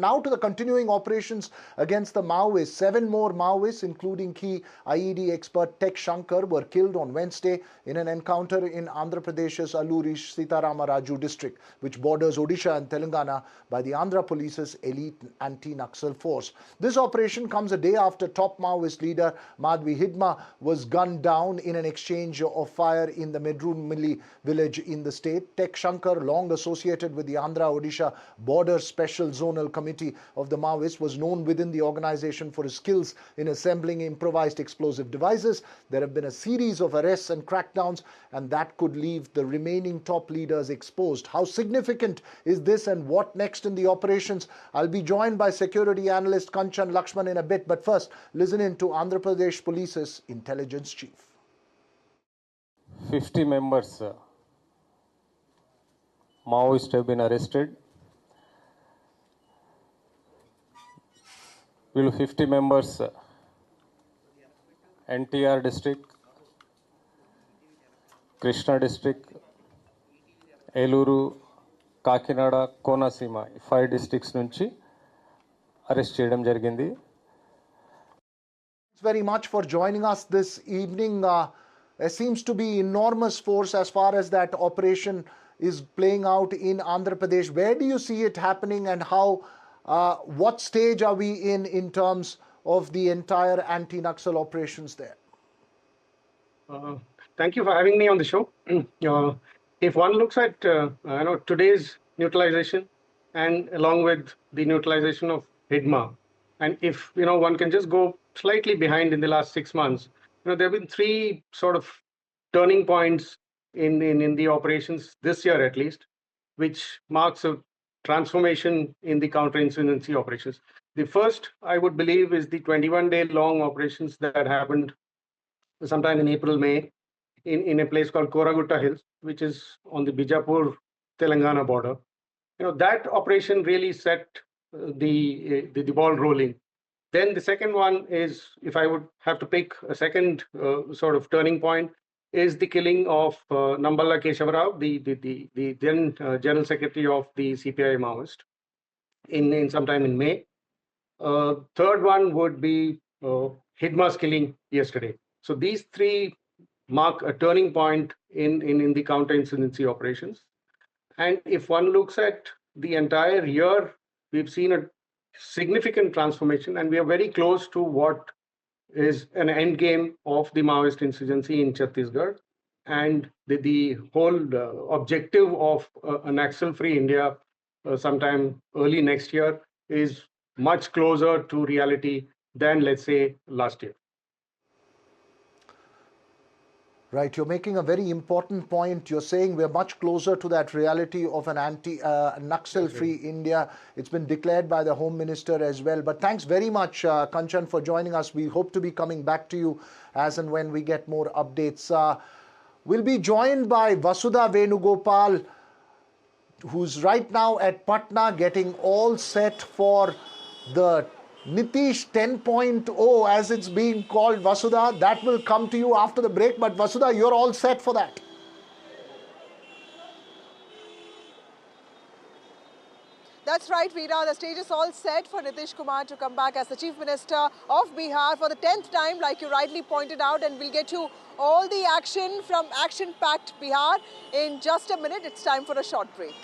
Now to the continuing operations against the Maoists. 7 more Maoists, including key IED expert Tech Shankar, were killed on Wednesday in an encounter in Andhra Pradesh's Alluri Sitarama Raju district, which borders Odisha and Telangana, by the Andhra Police's elite anti-Naxal force. This operation comes a day after top Maoist leader Madhvi Hidma was gunned down in an exchange of fire in the Medrunmilli village in the state. Tech Shankar, long associated with the Andhra-Odisha Border Special Zonal Committee of the Maoists, was known within the organization for his skills in assembling improvised explosive devices. There have been a series of arrests and crackdowns, and that could leave the remaining top leaders exposed. How significant is this, and what next in the operations? I'll be joined by security analyst Kanchan Lakshman in a bit, but first, listen in to Andhra Pradesh Police's intelligence chief. 50 members Maoists have been arrested. Will 50 members NTR district, Krishna district, Eluru, Kakinada, Konasima, 5 districts nunchi arrest cheyadam jarigindi. Thanks very much for joining us this evening. There seems to be enormous force as far as that operation is playing out in Andhra Pradesh. Where do you see it happening, and how? What stage are we in terms of the entire anti-Naxal operations there? Thank you for having me on the show. If one looks at today's neutralization, and along with the neutralization of Hidma, and if one can just go slightly behind in the last 6 months, there have been 3 sort of turning points in the operations this year at least, which marks a transformation in the counterinsurgency operations. The first, I would believe, is the 21-day long operations that happened sometime in April, May, in a place called Koragutta Hills, which is on the Bijapur Telangana border. That operation really set the ball rolling. Then the second one is, if I would have to pick a second sort of turning point, is the killing of Namballa Keshavarao, the then General Secretary of the CPI Maoist, in sometime in May. Third one would be Hidma's killing yesterday. So these 3 mark a turning point in the counterinsurgency operations. And if one looks at the entire year, we've seen a significant transformation, and we are very close to what is an end game of the Maoist insurgency in Chhattisgarh. And the whole objective of an Naxal-free India sometime early next year is much closer to reality than, let's say, last year. Right, you're making a very important point. You're saying we're much closer to that reality of an Naxal-free India. It's been declared by the Home Minister as well. But thanks very much, Kanchan, for joining us. We hope to be coming back to you as and when we get more updates. We'll be joined by Vasudha Venugopal, who's right now at Patna getting all set for the Nitish 10.0, as it's being called. Vasudha, that will come to you after the break, but Vasudha, you're all set for that. That's right, Veera. The stage is all set for Nitish Kumar to come back as the Chief Minister of Bihar for the 10th time, like you rightly pointed out, and we'll get you all the action from action-packed Bihar in just a minute. It's time for a short break.